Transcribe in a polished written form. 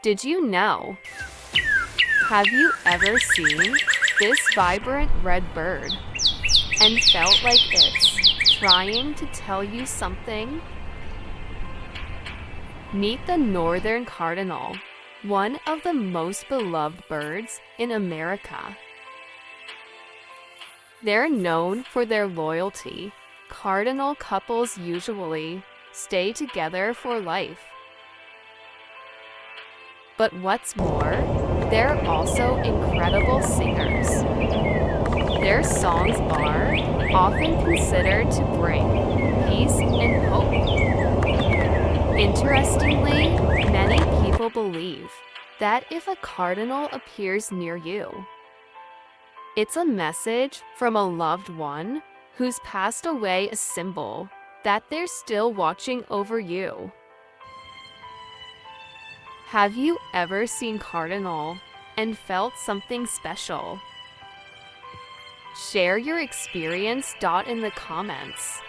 Did you know? Have you ever seen this vibrant red bird and felt like it's trying to tell you something? Meet the northern cardinal, one of the most beloved birds in America. They're known for their loyalty. Cardinal couples usually stay together for life. But what's more, they're also incredible singers. Their songs are often considered to bring peace and hope. Interestingly, many people believe that if a cardinal appears near you, it's a message from a loved one who's passed away, a symbol that they're still watching over you. Have you ever seen Cardinal and felt something special? Share your experience in the comments.